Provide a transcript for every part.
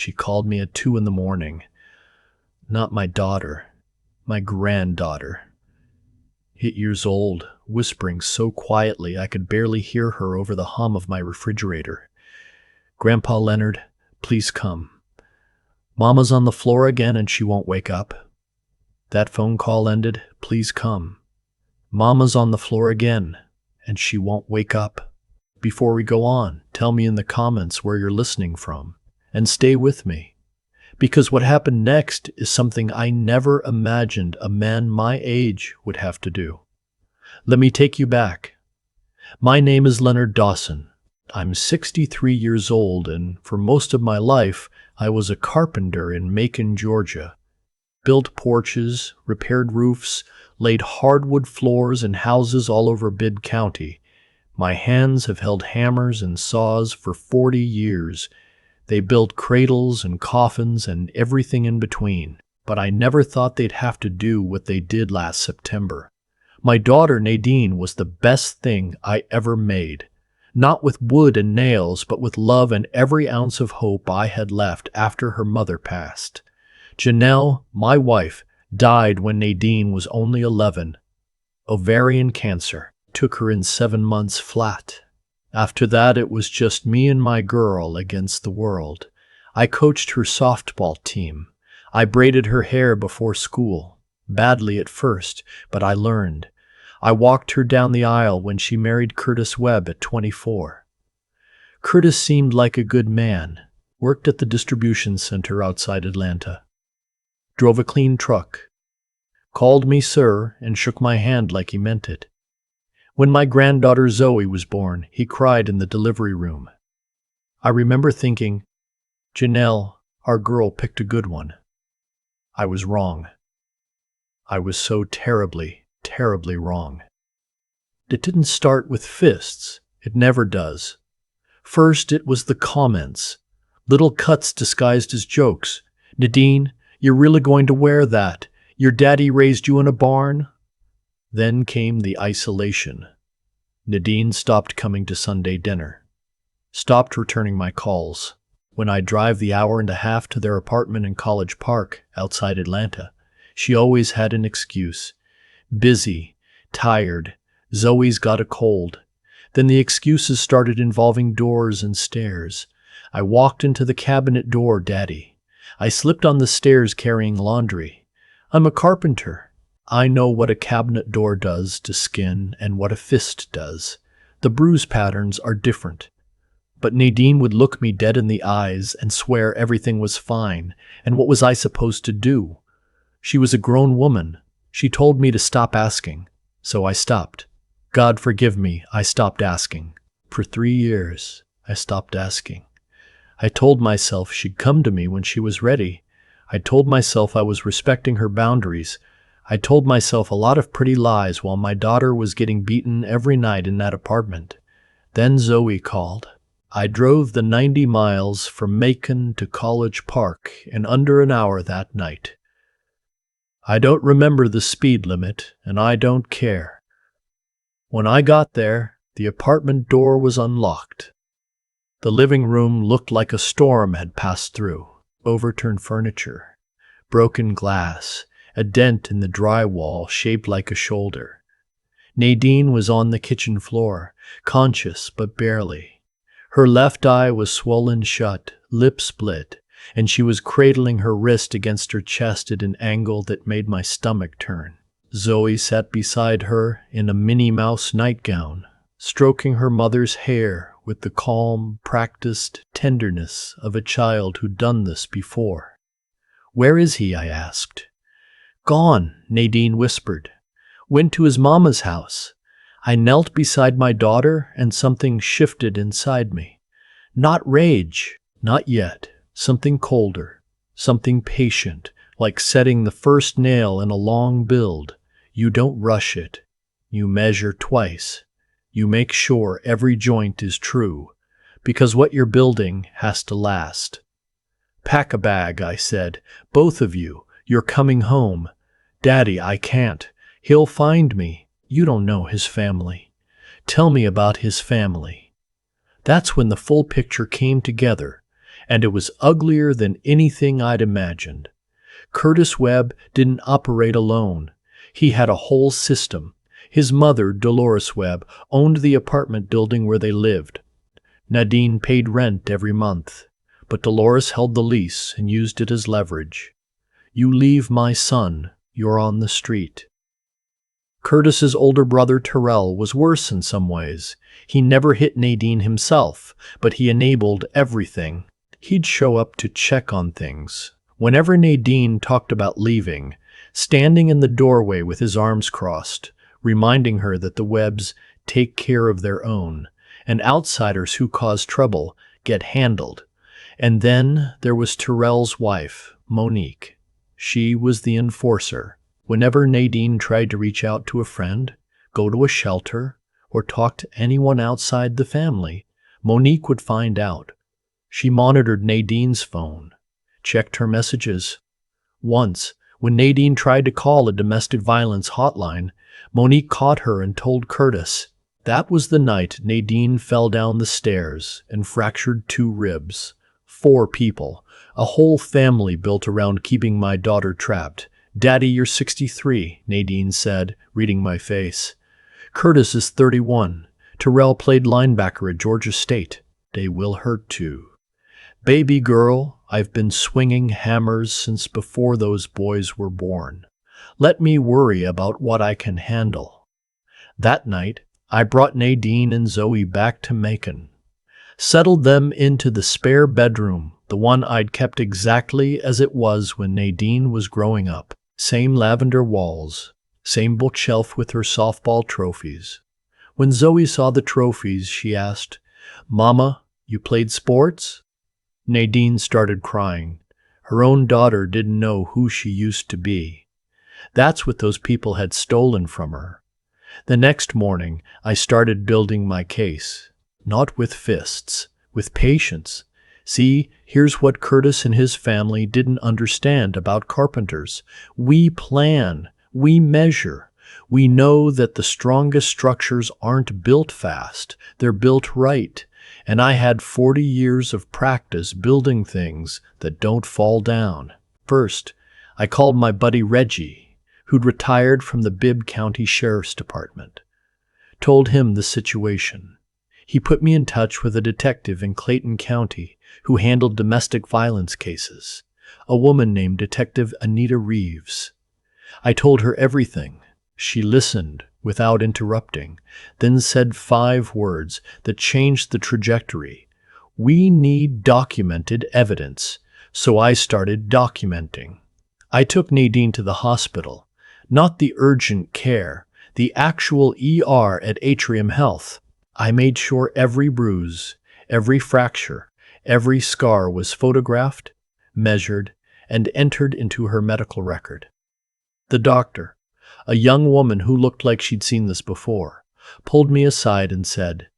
She called me at 2 in the morning. Not my daughter, my granddaughter. 8 years old, whispering so quietly I could barely hear her over the hum of my refrigerator. "Grandpa Leonard, please come. Mama's on the floor again and she won't wake up." That phone call ended. "Please come. Mama's on the floor again and she won't wake up." Before we go on, tell me in the comments where you're listening from, and stay with me, because what happened next is something I never imagined a man my age would have to do. Let me take you back. My name is Leonard Dawson. I'm 63 years old, and for most of my life, I was a carpenter in Macon, Georgia. Built porches, repaired roofs, laid hardwood floors in houses all over Bibb County. My hands have held hammers and saws for 40 years. They built cradles and coffins and everything in between, but I never thought they'd have to do what they did last September. My daughter Nadine was the best thing I ever made. Not with wood and nails, but with love and every ounce of hope I had left after her mother passed. Janelle, my wife, died when Nadine was only 11. Ovarian cancer took her in 7 months flat. After that, it was just me and my girl against the world. I coached her softball team. I braided her hair before school. Badly at first, but I learned. I walked her down the aisle when she married Curtis Webb at 24. Curtis seemed like a good man, worked at the distribution center outside Atlanta, drove a clean truck, called me sir, and shook my hand like he meant it. When my granddaughter Zoe was born, he cried in the delivery room. I remember thinking, Janelle, our girl picked a good one. I was wrong. I was so terribly, terribly wrong. It didn't start with fists. It never does. First, it was the comments. Little cuts disguised as jokes. "Nadine, you're really going to wear that? Your daddy raised you in a barn?" Then came the isolation. Nadine stopped coming to Sunday dinner, stopped returning my calls. When I drive the hour and a half to their apartment in College Park, outside Atlanta, she always had an excuse. Busy, tired, Zoe's got a cold. Then the excuses started involving doors and stairs. I walked into the cabinet door, Daddy. I slipped on the stairs carrying laundry. I'm a carpenter. I know what a cabinet door does to skin and what a fist does. The bruise patterns are different. But Nadine would look me dead in the eyes and swear everything was fine, and what was I supposed to do? She was a grown woman. She told me to stop asking, so I stopped. God forgive me, I stopped asking. For 3 years, I stopped asking. I told myself she'd come to me when she was ready. I told myself I was respecting her boundaries. I told myself a lot of pretty lies while my daughter was getting beaten every night in that apartment. Then Zoe called. I drove the 90 miles from Macon to College Park in under an hour that night. I don't remember the speed limit, and I don't care. When I got there, the apartment door was unlocked. The living room looked like a storm had passed through. Overturned furniture, broken glass, a dent in the drywall shaped like a shoulder. Nadine was on the kitchen floor, conscious but barely. Her left eye was swollen shut, lip split, and she was cradling her wrist against her chest at an angle that made my stomach turn. Zoe sat beside her in a Minnie Mouse nightgown, stroking her mother's hair with the calm, practiced tenderness of a child who'd done this before. "Where is he?" I asked. "Gone," Nadine whispered. "Went to his mama's house." I knelt beside my daughter, and something shifted inside me. Not rage, not yet. Something colder, something patient, like setting the first nail in a long build. You don't rush it. You measure twice. You make sure every joint is true, because what you're building has to last. "Pack a bag," I said. "Both of you. You're coming home." "Daddy, I can't. He'll find me." "You don't know his family." "Tell me about his family." That's when the full picture came together. and it was uglier than anything I'd imagined. Curtis Webb didn't operate alone. He had a whole system. His mother, Dolores Webb, owned the apartment building where they lived. Nadine paid rent every month, but Dolores held the lease and used it as leverage. You leave my son, you're on the street. Curtis's older brother Terrell was worse in some ways. He never hit Nadine himself, but he enabled everything. He'd show up to check on things. Whenever Nadine talked about leaving, standing in the doorway with his arms crossed, reminding her that the Webbs take care of their own, and outsiders who cause trouble get handled. And then there was Terrell's wife, Monique. She was the enforcer. Whenever Nadine tried to reach out to a friend, go to a shelter, or talk to anyone outside the family, Monique would find out. She monitored Nadine's phone, checked her messages. Once, when Nadine tried to call a domestic violence hotline, Monique caught her and told Curtis. That was the night Nadine fell down the stairs and fractured 2 ribs. 4 people, a whole family built around keeping my daughter trapped. Daddy, you're 63, Nadine said, reading my face. Curtis is 31. Terrell played linebacker at Georgia State. They will hurt too. Baby girl, I've been swinging hammers since before those boys were born. Let me worry about what I can handle. That night, I brought Nadine and Zoe back to Macon. Settled them into the spare bedroom, the one I'd kept exactly as it was when Nadine was growing up. Same lavender walls, same bookshelf with her softball trophies. When Zoe saw the trophies, she asked, "Mama, you played sports?" Nadine started crying. Her own daughter didn't know who she used to be. That's what those people had stolen from her. The next morning, I started building my case. Not with fists, with patience. See, here's what Curtis and his family didn't understand about carpenters. We plan, we measure. We know that the strongest structures aren't built fast, they're built right. And I had 40 years of practice building things that don't fall down. First, I called my buddy Reggie, who'd retired from the Bibb County Sheriff's Department. Told him the situation. He put me in touch with a detective in Clayton County who handled domestic violence cases, a woman named Detective Anita Reeves. I told her everything. She listened without interrupting, then said 5 words that changed the trajectory. We need documented evidence. So I started documenting. I took Nadine to the hospital, not the urgent care, the actual ER at Atrium Health. I made sure every bruise, every fracture, every scar was photographed, measured, and entered into her medical record. The doctor, a young woman who looked like she'd seen this before, pulled me aside and said,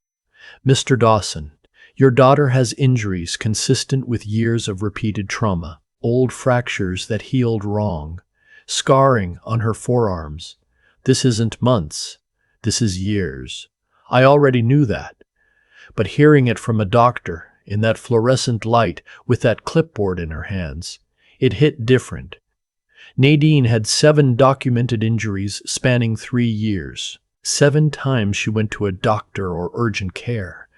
"Mr. Dawson, your daughter has injuries consistent with years of repeated trauma, old fractures that healed wrong, scarring on her forearms. This isn't months, this is years." I already knew that, but hearing it from a doctor in that fluorescent light with that clipboard in her hands, it hit different. Nadine had 7 documented injuries spanning 3 years. 7 times she went to a doctor or urgent care.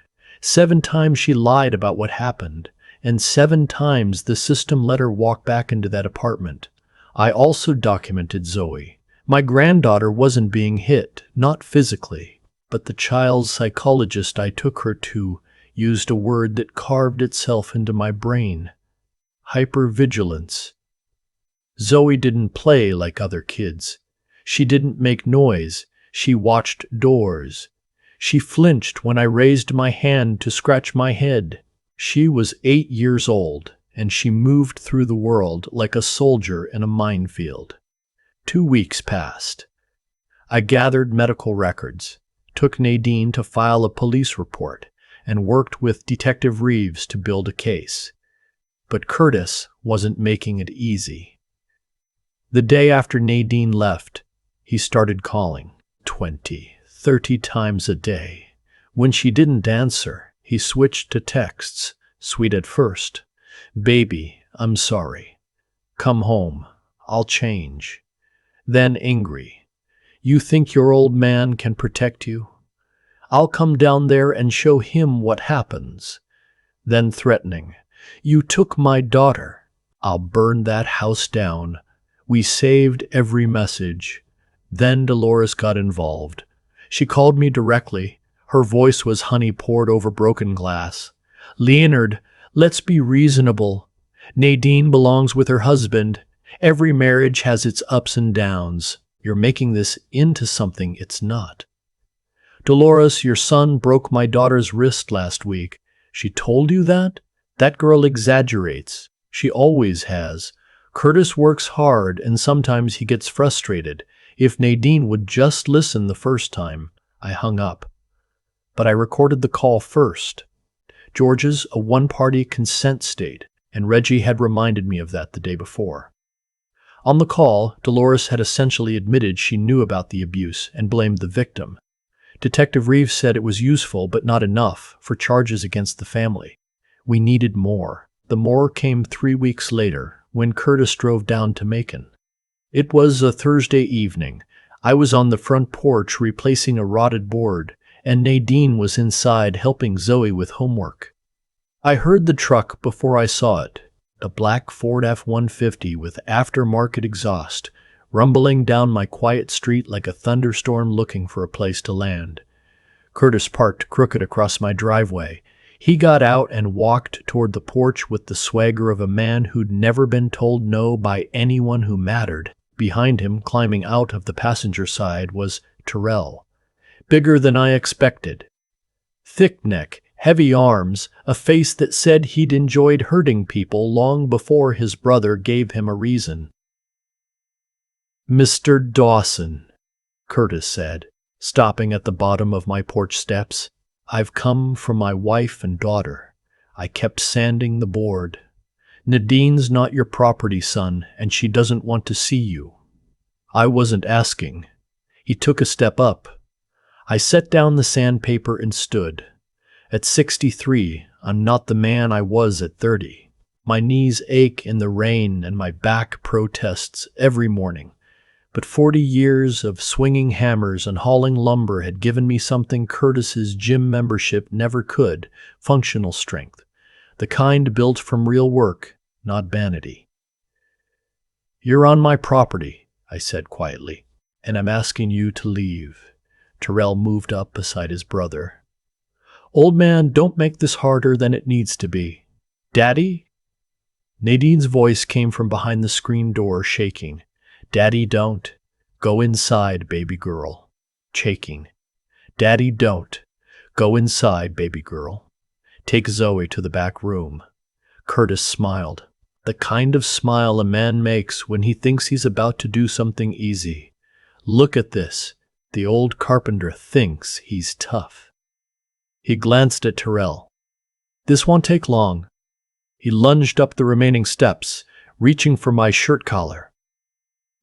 7 times she lied about what happened, and 7 times the system let her walk back into that apartment. I also documented Zoe. My granddaughter wasn't being hit, not physically, but the child's psychologist I took her to used a word that carved itself into my brain: hypervigilance. Zoe didn't play like other kids. She didn't make noise. She watched doors. She flinched when I raised my hand to scratch my head. She was 8 years old, and she moved through the world like a soldier in a minefield. 2 weeks passed. I gathered medical records, took Nadine to file a police report, and worked with Detective Reeves to build a case. But Curtis wasn't making it easy. The day after Nadine left, he started calling 20, 30 times a day. When she didn't answer, he switched to texts, sweet at first, Baby, I'm sorry. Come home. I'll change. Then angry. You think your old man can protect you? I'll come down there and show him what happens. Then threatening. You took my daughter. I'll burn that house down. We saved every message. Then Dolores got involved. She called me directly. Her voice was honey poured over broken glass. Leonard, let's be reasonable. Nadine belongs with her husband. Every marriage has its ups and downs. You're making this into something it's not. Dolores, your son broke my daughter's wrist last week. She told you that? That girl exaggerates. She always has. Curtis works hard and sometimes he gets frustrated. If Nadine would just listen the first time, I hung up. But I recorded the call first. Georgia's a one-party consent state, and Reggie had reminded me of that the day before. On the call, Dolores had essentially admitted she knew about the abuse and blamed the victim. Detective Reeves said it was useful but not enough for charges against the family. We needed more. The more came 3 weeks later, when Curtis drove down to Macon. It was a Thursday evening. I was on the front porch replacing a rotted board, and Nadine was inside helping Zoe with homework. I heard the truck before I saw it, a black Ford F-150 with aftermarket exhaust, rumbling down my quiet street like a thunderstorm looking for a place to land. Curtis parked crooked across my driveway. He got out and walked toward the porch with the swagger of a man who'd never been told no by anyone who mattered. Behind him, climbing out of the passenger side, was Terrell. Bigger than I expected. Thick neck, heavy arms, a face that said he'd enjoyed hurting people long before his brother gave him a reason. Mr. Dawson, Curtis said, stopping at the bottom of my porch steps. I've come for my wife and daughter. I kept sanding the board. Nadine's not your property, son, and she doesn't want to see you. I wasn't asking. He took a step up. I set down the sandpaper and stood. At 63, I'm not the man I was at 30. My knees ache in the rain and my back protests every morning. But 40 years of swinging hammers and hauling lumber had given me something Curtis's gym membership never could, functional strength. The kind built from real work, not vanity. You're on my property, I said quietly, and I'm asking you to leave. Terrell moved up beside his brother. Old man, don't make this harder than it needs to be. Daddy? Nadine's voice came from behind the screen door, shaking. Daddy, don't. Go inside, baby girl. Shaking. Daddy, don't. Go inside, baby girl. Take Zoe to the back room. Curtis smiled. The kind of smile a man makes when he thinks he's about to do something easy. Look at this. The old carpenter thinks he's tough. He glanced at Terrell. This won't take long. He lunged up the remaining steps, reaching for my shirt collar.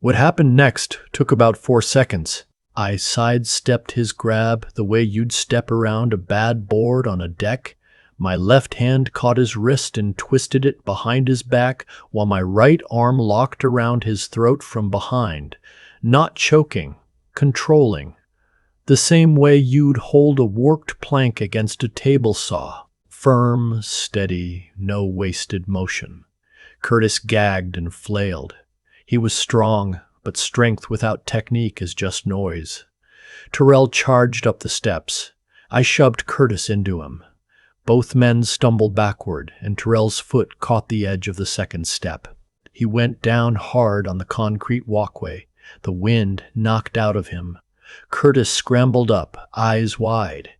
What happened next took about 4 seconds. I sidestepped his grab the way you'd step around a bad board on a deck. My left hand caught his wrist and twisted it behind his back, while my right arm locked around his throat from behind, not choking, controlling. The same way you'd hold a warped plank against a table saw. Firm, steady, no wasted motion. Curtis gagged and flailed. He was strong, but strength without technique is just noise. Terrell charged up the steps. I shoved Curtis into him. Both men stumbled backward, and Terrell's foot caught the edge of the second step. He went down hard on the concrete walkway. The wind knocked out of him. Curtis scrambled up, eyes wide.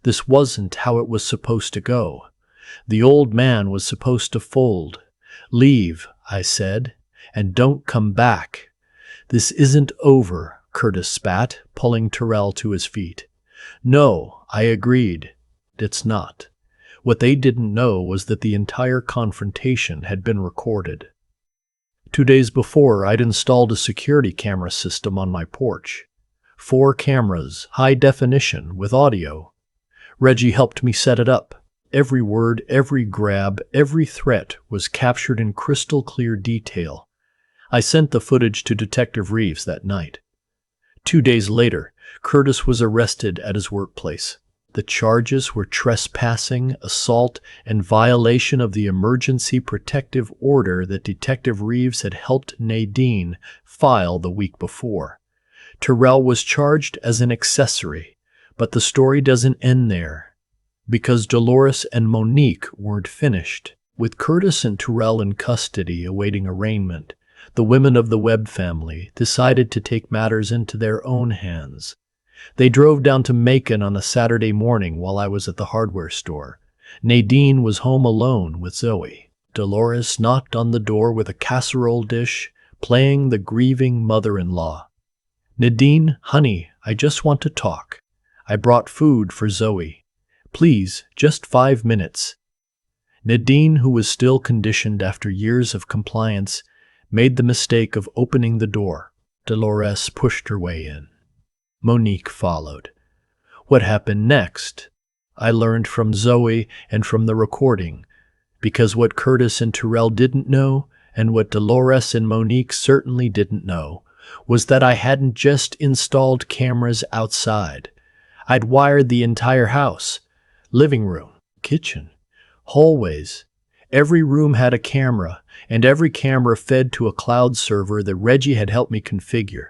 This wasn't how it was supposed to go. The old man was supposed to fold. Leave, I said, and don't come back. This isn't over, Curtis spat, pulling Terrell to his feet. No, I agreed. It's not. What they didn't know was that the entire confrontation had been recorded. 2 days before, I'd installed a security camera system on my porch. 4 cameras, high definition, with audio. Reggie helped me set it up. Every word, every grab, every threat was captured in crystal clear detail. I sent the footage to Detective Reeves that night. 2 days later, Curtis was arrested at his workplace. The charges were trespassing, assault, and violation of the emergency protective order that Detective Reeves had helped Nadine file the week before. Terrell was charged as an accessory, but the story doesn't end there, because Dolores and Monique weren't finished. With Curtis and Terrell in custody awaiting arraignment, the women of the Webb family decided to take matters into their own hands. They drove down to Macon on a Saturday morning while I was at the hardware store. Nadine was home alone with Zoe. Dolores knocked on the door with a casserole dish, playing the grieving mother-in-law. "Nadine, honey, I just want to talk. I brought food for Zoe. Please, just 5 minutes." Nadine, who was still conditioned after years of compliance, made the mistake of opening the door. Dolores pushed her way in. Monique followed. What happened next? I learned from Zoe and from the recording, because what Curtis and Terrell didn't know, and what Dolores and Monique certainly didn't know, was that I hadn't just installed cameras outside. I'd wired the entire house. Living room, kitchen, hallways. Every room had a camera, and every camera fed to a cloud server that Reggie had helped me configure.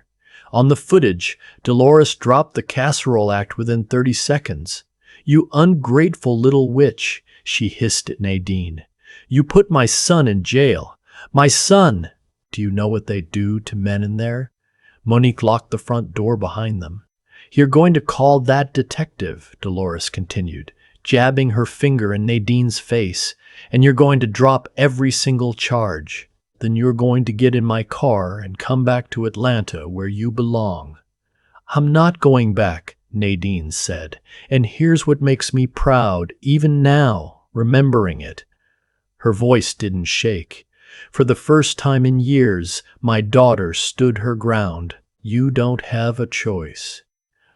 On the footage, Dolores dropped the casserole act within 30 seconds. "You ungrateful little witch," she hissed at Nadine. "You put my son in jail. My son!" "Do you know what they do to men in there?" Monique locked the front door behind them. "You're going to call that detective," Dolores continued, jabbing her finger in Nadine's face, "and you're going to drop every single charge. Then you're going to get in my car and come back to Atlanta where you belong." "I'm not going back," Nadine said, "and here's what makes me proud, even now, remembering it." Her voice didn't shake. For the first time in years, my daughter stood her ground. "You don't have a choice."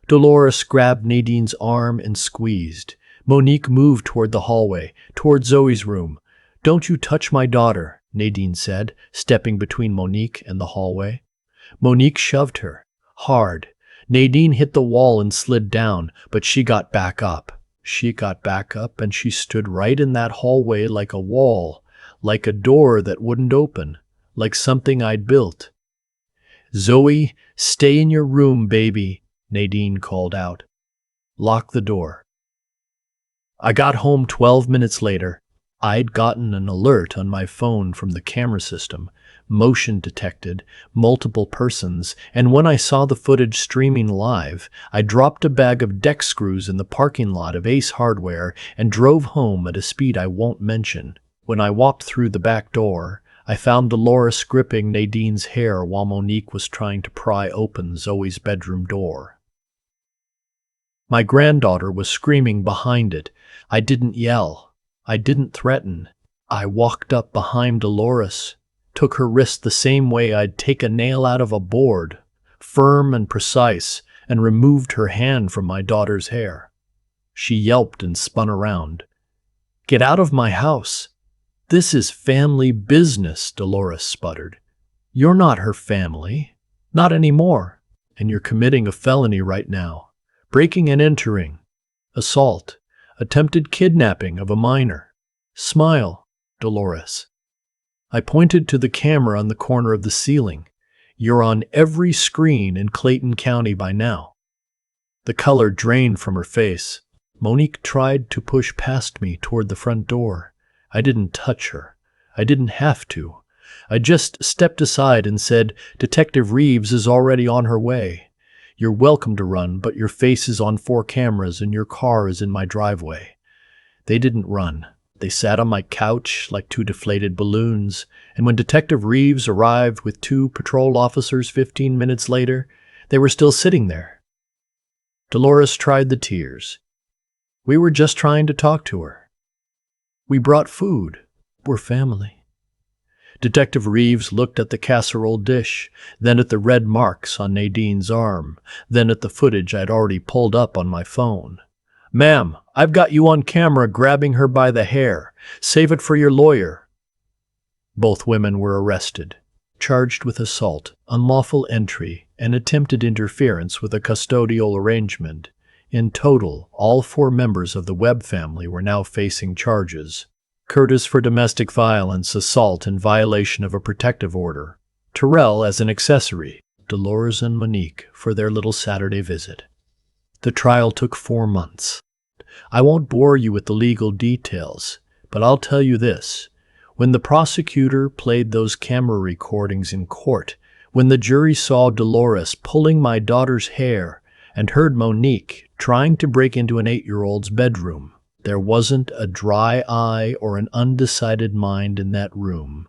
Dolores grabbed Nadine's arm and squeezed. Monique moved toward the hallway, toward Zoe's room. "Don't you touch my daughter," Nadine said, stepping between Monique and the hallway. Monique shoved her, hard. Nadine hit the wall and slid down, but she got back up. She got back up and she stood right in that hallway like a wall, like a door that wouldn't open, like something I'd built. "Zoe, stay in your room, baby," Nadine called out. "Lock the door." I got home 12 minutes later. I'd gotten an alert on my phone from the camera system, motion detected, multiple persons, and when I saw the footage streaming live, I dropped a bag of deck screws in the parking lot of Ace Hardware and drove home at a speed I won't mention. When I walked through the back door, I found Dolores gripping Nadine's hair while Monique was trying to pry open Zoe's bedroom door. My granddaughter was screaming behind it. I didn't yell. I didn't threaten. I walked up behind Dolores, took her wrist the same way I'd take a nail out of a board, firm and precise, and removed her hand from my daughter's hair. She yelped and spun around. "Get out of my house. This is family business," Dolores sputtered. "You're not her family. Not anymore. And you're committing a felony right now. Breaking and entering. Assault. Attempted kidnapping of a minor. Smile, Dolores." I pointed to the camera on the corner of the ceiling. "You're on every screen in Clayton County by now." The color drained from her face. Monique tried to push past me toward the front door. I didn't touch her. I didn't have to. I just stepped aside and said, "Detective Reeves is already on her way. You're welcome to run, but your face is on 4 cameras and your car is in my driveway." They didn't run. They sat on my couch like 2 deflated balloons, and when Detective Reeves arrived with 2 patrol officers 15 minutes later, they were still sitting there. Dolores tried the tears. "We were just trying to talk to her. We brought food. We're family." Detective Reeves looked at the casserole dish, then at the red marks on Nadine's arm, then at the footage I'd already pulled up on my phone. Ma'am, I've got you on camera grabbing her by the hair. Save it for your lawyer. Both women were arrested, charged with assault, unlawful entry, and attempted interference with a custodial arrangement. In total, all 4 members of the Webb family were now facing charges. Curtis for domestic violence, assault, and violation of a protective order. Terrell as an accessory. Dolores and Monique for their little Saturday visit. The trial took 4 months. I won't bore you with the legal details, but I'll tell you this. When the prosecutor played those camera recordings in court, when the jury saw Dolores pulling my daughter's hair and heard Monique trying to break into an 8-year-old's bedroom, there wasn't a dry eye or an undecided mind in that room.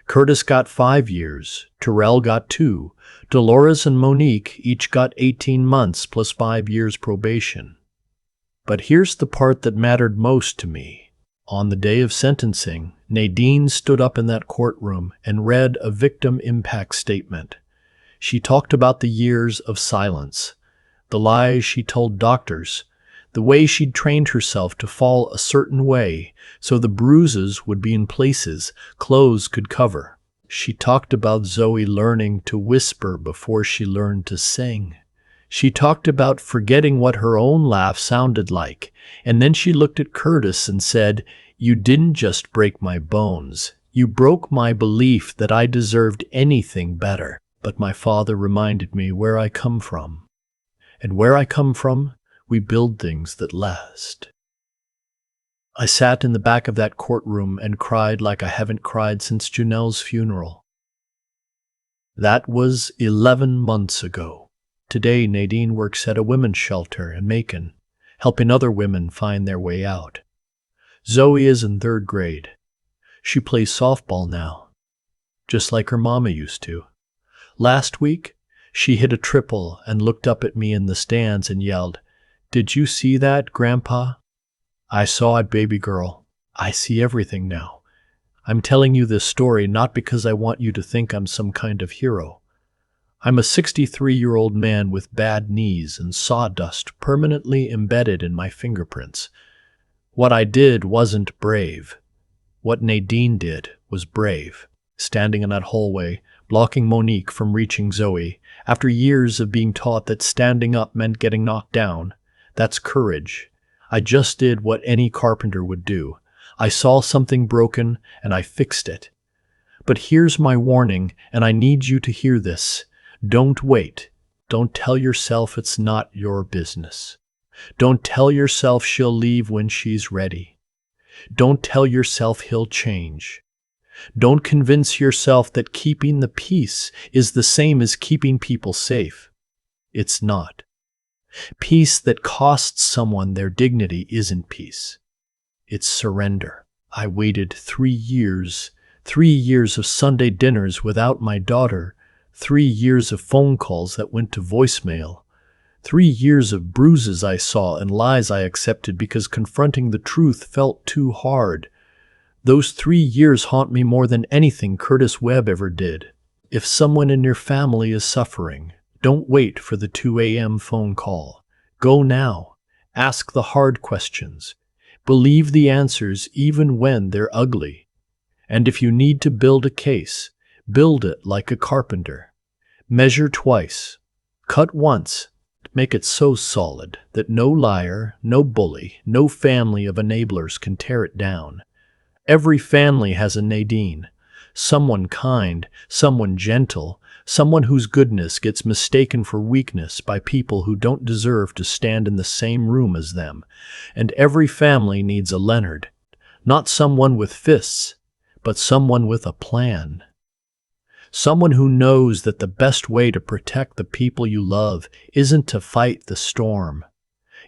Curtis got 5 years, Terrell got 2, Dolores and Monique each got 18 months plus 5 years probation. But here's the part that mattered most to me. On the day of sentencing, Nadine stood up in that courtroom and read a victim impact statement. She talked about the years of silence, the lies she told doctors, the way she'd trained herself to fall a certain way so the bruises would be in places clothes could cover. She talked about Zoe learning to whisper before she learned to sing. She talked about forgetting what her own laugh sounded like, and then she looked at Curtis and said, "You didn't just break my bones. You broke my belief that I deserved anything better." But my father reminded me where I come from. And where I come from, we build things that last. I sat in the back of that courtroom and cried like I haven't cried since Janelle's funeral. That was 11 months ago. Today, Nadine works at a women's shelter in Macon, helping other women find their way out. Zoe is in 3rd grade. She plays softball now, just like her mama used to. Last week, she hit a triple and looked up at me in the stands and yelled, "Did you see that, Grandpa?" I saw it, baby girl. I see everything now. I'm telling you this story not because I want you to think I'm some kind of hero. I'm a 63-year-old man with bad knees and sawdust permanently embedded in my fingerprints. What I did wasn't brave. What Nadine did was brave. Standing in that hallway, blocking Monique from reaching Zoe, after years of being taught that standing up meant getting knocked down, that's courage. I just did what any carpenter would do. I saw something broken and I fixed it. But here's my warning, and I need you to hear this. Don't wait. Don't tell yourself it's not your business. Don't tell yourself she'll leave when she's ready. Don't tell yourself he'll change. Don't convince yourself that keeping the peace is the same as keeping people safe. It's not. Peace that costs someone their dignity isn't peace. It's surrender. I waited 3 years, 3 years of Sunday dinners without my daughter, 3 years of phone calls that went to voicemail, 3 years of bruises I saw and lies I accepted because confronting the truth felt too hard. Those 3 years haunt me more than anything Curtis Webb ever did. If someone in your family is suffering, don't wait for the 2 a.m. phone call. Go now. Ask the hard questions. Believe the answers even when they're ugly. And if you need to build a case, build it like a carpenter. Measure twice. Cut once. Make it so solid that no liar, no bully, no family of enablers can tear it down. Every family has a Nadine. Someone kind, someone gentle, someone whose goodness gets mistaken for weakness by people who don't deserve to stand in the same room as them. And every family needs a Leonard. Not someone with fists, but someone with a plan. Someone who knows that the best way to protect the people you love isn't to fight the storm.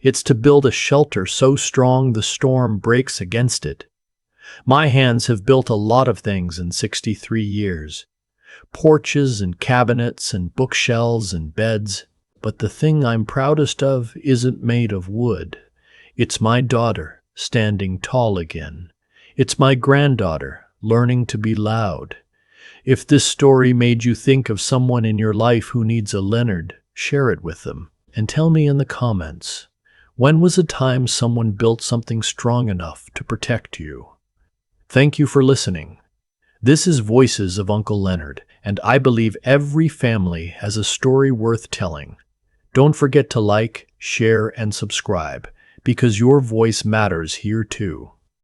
It's to build a shelter so strong the storm breaks against it. My hands have built a lot of things in 63 years. Porches and cabinets and bookshelves and beds. But the thing I'm proudest of isn't made of wood. It's my daughter standing tall again. It's my granddaughter learning to be loud. If this story made you think of someone in your life who needs a Leonard, share it with them and tell me in the comments, When was a time someone built something strong enough to protect you? Thank you for listening. This is Voices of Uncle Leonard, and I believe every family has a story worth telling. Don't forget to like, share, and subscribe, because your voice matters here too.